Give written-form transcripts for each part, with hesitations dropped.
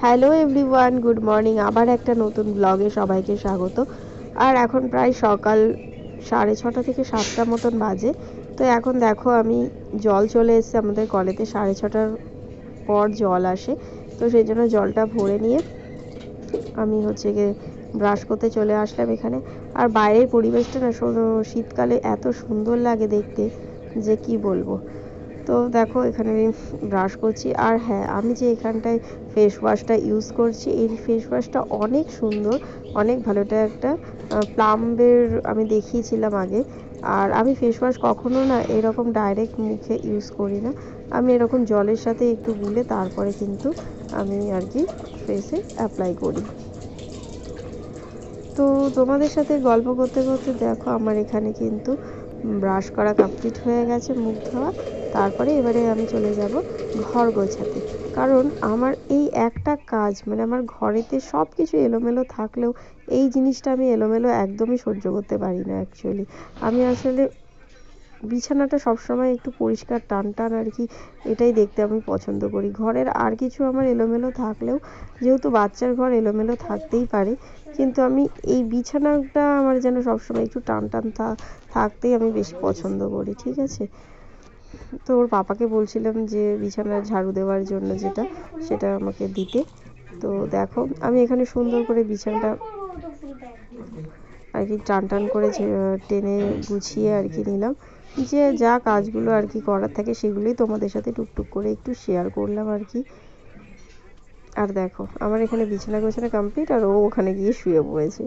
Hello everyone, good morning. আবার একটা নতুন ব্লগে সবাইকে স্বাগত। আর এখন প্রায় সকাল 6:30 থেকে 7টা মতন বাজে। তো এখন দেখো আমি জল চলে এসেছে আমাদের কলেতে, 6:30টার পর জল আসে। তো সেই জন্য জলটা ভরে নিয়ে আমি গিয়ে ব্রাশ করতে চলে আসলাম এখানে। আর বাইরের পরিবেশটা না শীতকালে এত সুন্দর লাগে দেখতে যে কি বলবো। তো দেখো এখানে আমি ব্রাশ করছি। আর হ্যাঁ, আমি যে এখানটায় ফেস ওয়াশটা ইউজ করছি, এই ফেস ওয়াশটা অনেক সুন্দর, অনেক ভালো। এটা একটা প্লাম্বের আমি দেখিয়েছিলাম আগে। আর আমি ফেস ওয়াশ কখনো না এরকম ডাইরেক্ট মুখে ইউজ করি না। আমি এরকম জলের সাথে একটু গুলে তারপরে কিন্তু আমি আর কি ফেসে অ্যাপ্লাই করি। তো তোমাদের সাথে গল্প করতে করতে দেখো আমার এখানে কিন্তু ব্রাশ করা কমপ্লিট হয়ে গেছে, মুখ ধোয়া। তারপরে এবারে আমি চলে যাব ঘর গোছাতে। কারণ আমার এই একটা কাজ, মানে আমার ঘরেতে সব কিছু এলোমেলো থাকলেও এই জিনিসটা আমি এলোমেলো একদমই সহ্য করতে পারি না অ্যাকচুয়ালি। আমি আসলে বিছানাটা সবসময় একটু পরিষ্কার টান টান আর কি, এটাই দেখতে আমি পছন্দ করি। ঘরের আর কিছু আমার এলোমেলো থাকলেও, যেহেতু বাচ্চার ঘর এলোমেলো থাকতেই পারে, কিন্তু আমি এই বিছানাটা আমার যেন সবসময় একটু টান টান থাকতেই আমি বেশি পছন্দ করি, ঠিক আছে। তো ওর পাপাকে বলছিলাম যে বিছানা ঝাড়ু দেওয়ার জন্য সেটা আমাকে দিতে। তো দেখো আমি এখানে সুন্দর করে বিছানাটা আর কি টান টান করে টেনে গুছিয়ে আর কি নিলাম। যে যা কাজগুলো আর কি করার থাকে সেগুলোই তোমাদের সাথে টুকটুক করে একটু শেয়ার করলাম আর কি। আর দেখো আমার এখানে বিছানা গোছানো কমপ্লিট, আর ও ওখানে গিয়ে শুয়ে পড়েছে।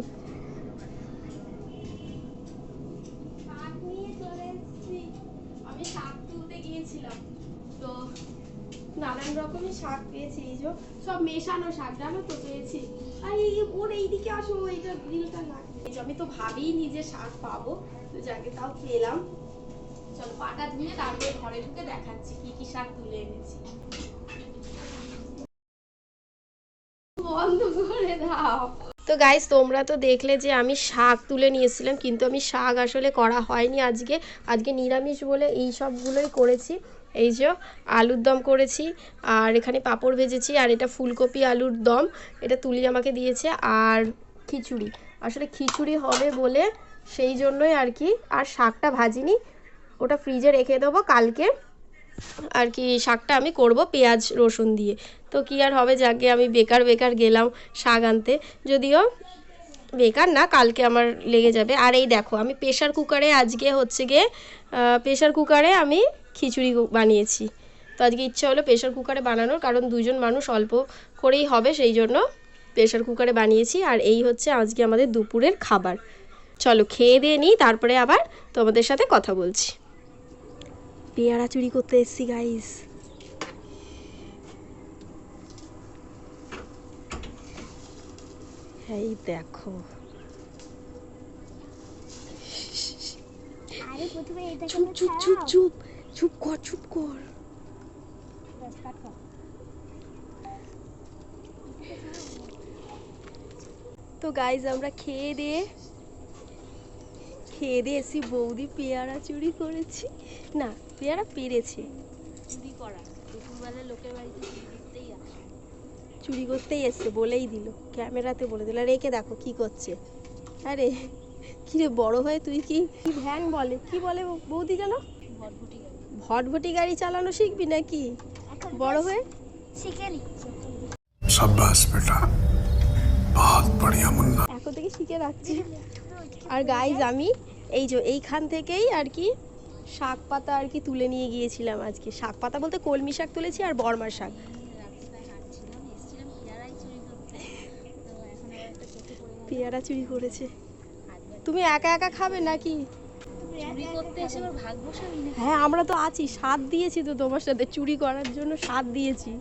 নানান রকমের শাক পেয়েছি, এই যে সব মেশানো শাক, জানো তো পেয়েছি। আর এই ওর এইদিকে আসো, এইটা গ্রিলটা লাগবে। আমি তো ভাবিনি যে শাক পাবো, তো যাকে তাও পেলাম। চলো পাটা ধুয়ে তারপরে ঘরে ঢুকে দেখাচ্ছি কি কি শাক তুলে এনেছি। বন্ধ করে দাও। তো গাইস, তোমরা তো দেখলে যে আমি শাক তুলে নিয়েছিলাম, কিন্তু আমি শাক আসলে করা হয়নি আজকে নিরামিষ বলে এই সবগুলোই করেছি। এই যে আলুর দম করেছি, আর এখানে পাঁপড় ভেজেছি, আর এটা ফুলকপি আলুর দম, এটা তুলি আমাকে দিয়েছে। আর খিচুড়ি, আসলে খিচুড়ি হবে বলে সেই জন্যই আর কি। আর শাকটা ভাজিনি, ওটা ফ্রিজে রেখে দেবো কালকে আর কি। শাকটা আমি করব পেঁয়াজ রসুন দিয়ে। তো কি আর হবে, যাকে আমি বেকার গেলাম শাক আনতে, যদিও বেকার না, কালকে আমার লেগে যাবে। আর এই দেখো আমি প্রেশার কুকারে আজকে প্রেশার কুকারে আমি খিচুড়ি বানিয়েছি। তো আজকে ইচ্ছা হলো প্রেশার কুকারে বানানোর, কারণ দুজন মানুষ অল্প করেই হবে, সেই জন্য প্রেশার কুকারে বানিয়েছি। আর এই হচ্ছে আজকে আমাদের দুপুরের খাবার। চলো খেয়ে দিয়ে নিই, তারপরে আবার তোমাদের সাথে কথা বলছি। পেয়ারা চুরি করতে এসেছি গাইস। এই দেখো, আরে প্রথমে এটা চুপ চুপ চুপ চুপ চুপ কর, চুপ কর। তো গাইস আমরা খেয়ে দিয়ে এসি, বৌদি পেয়ারা চুরি করেছি, না পেয়ারা পেরেছে। চুরি করা দুপুরবেলা লোকের বাড়িতে চুরি করতেই আসে, চুরি করতেই এসছে, বলেই দিল, ক্যামেরাতে বলে দিল। রেখে দেখো কি করছে। আরে কিরে বড় হয়ে তুই কি ভ্যান বলে, কি বলে বৌদি জানো, ভটভটি গাড়ি। ভটভটি গাড়ি চালানো শিখবি নাকি বড় হয়ে? শিখে নিচ্ছে। शाबाश बेटा, बहुत बढ़िया मुन्ना। এখন থেকে শিখে রাখছি। আর গাইজ আমি এই যে এইখান থেকেই আর কি শাক পাতা আর কি তুলে নিয়ে গিয়েছিলাম আজকে। শাক পাতা বলতে কলমি শাক তুলেছি আর বর্মার শাক। পেয়ারা চুরি করেছে। তুমি একা একা খাবে নাকি? চুরি করতে এসে ওর ভাগ্যশালী না। হ্যাঁ আমরা তো আছি, সাথ দিয়েছি তো তোমার সাথে, চুরি করার জন্য সাথ দিয়েছি।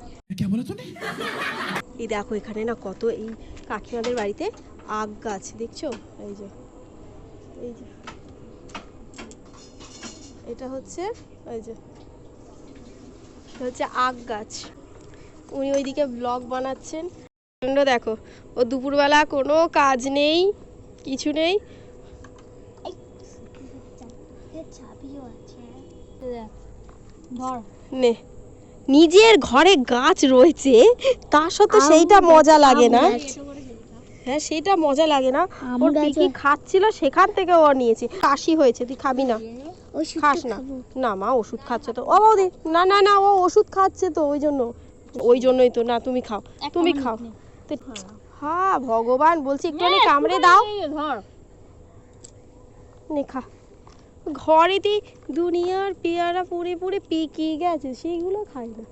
এই দেখো এখানে না কত, এই কাকিমাদের বাড়িতে আগ গাছ দেখছো, এই যে এটা হচ্ছে ওই যে আগ গাছ। উনি ওইদিকে ব্লগ বানাচ্ছেন। দেখো ও দুপুরবেলা কোনো কাজ নেই, কিছু নেই, চাবিও আছে, ধর নে নিজের ঘরে গাছ রয়েছে তার সাথে সেইটা মজা লাগে না। হ্যাঁ সেটা মজা লাগে না। ওর পিকি খাচ্ছিল সেখান থেকে ও নিয়েছে। কাশি হয়েছে, তুই খাবি না? খাস না? না মা ওষুধ খাচ্ছে তো। ও বৌদি না না না, ও ওষুধ খাচ্ছে তো ওই জন্যই তো। না তুমি খাও, তুমি খাও। হ্যাঁ ভগবান, বলছি একটুখানি কামড়ে দাও। নে খা। ঘরেতে দুনিয়ার পেয়ারা পুড়ে পুড়ে পেকে গেছে, সেইগুলো খাই না।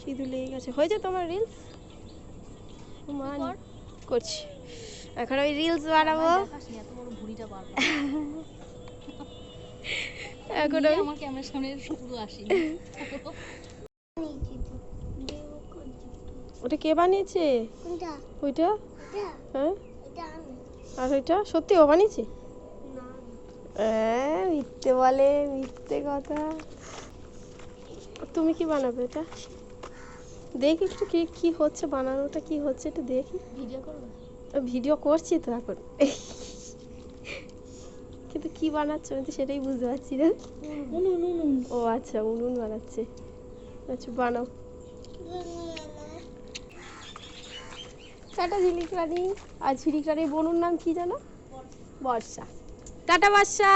সিঁদুর লেগে গেছে। হয়েছে তোমার রিলস? করছি এখন ওই রিলস বানাবো। এখন আমার ক্যামেরার সামনে শুধু আসি। ওটা কে বানিয়েছে? ওইটা? হ্যাঁ আর ওইটা সত্যি ও বানিয়েছে? মিথ্যে বলে, মিথ্যে কথা। তুমি কি বানাবে এটা? দেখি একটু কি হচ্ছে, বানানোটা কি হচ্ছে একটু দেখি। ভিডিও করবো? ভিডিও করছি তো এখন, কিন্তু কি বানাচ্ছ আমি তো সেটাই বুঝতে পারছি না। ও আচ্ছা উনুন বানাচ্ছে। আচ্ছা বানাও। টাটা ঝিলিক রানী। আর ঝিলিক রানীর বোনুর নাম কি জানো? বর্ষা। টাটা বর্ষা।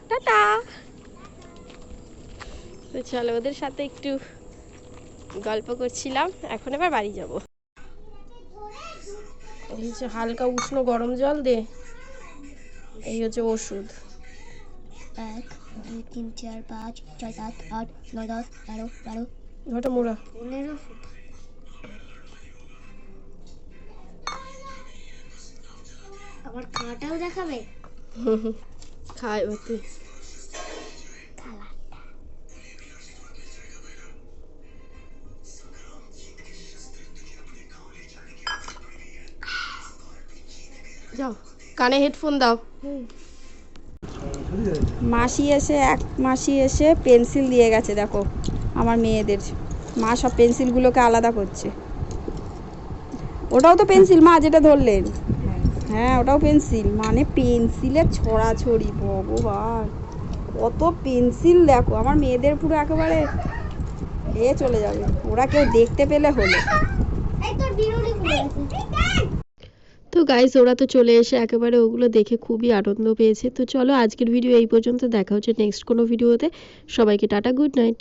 টাটা। তো চলো ওদের সাথে একটু গল্প করছিলাম, এখন এবার বাড়ি যাব। এই হচ্ছে হালকা উষ্ণ গরম জল দে, এই হচ্ছে ওষুধ। 1 2 3 4 5 6 7 8 9 10 11 12 ঘটা মোড়া। 15 আবার খাটাও দেখাবে। খায় ওতে। যাও কানে হেডফোন দাও। মাসি এসে পেন্সিল দিয়ে গেছে, দেখো আমার মেয়েদের। মা সব পেন্সিলগুলোকে আলাদা করছে। ওটাও তো পেন্সিল মা, যেটা ধরলেন। হ্যাঁ ওটাও পেন্সিল। মানে পেন্সিলের ছড়াছড়ি, ভগবান কত পেন্সিল! দেখো আমার মেয়েদের পুরো একেবারে চলে যাবে, ওরা কেউ দেখতে পেলে হলো। তো গাইস ওরা তো চলে এসে একেবারে ওগুলো দেখে খুবই আনন্দ পেয়েছে। তো চলো আজকের ভিডিও এই পর্যন্ত, দেখা হচ্ছে নেক্সট কোনো ভিডিওতে। সবাইকে টাটা, গুড নাইট।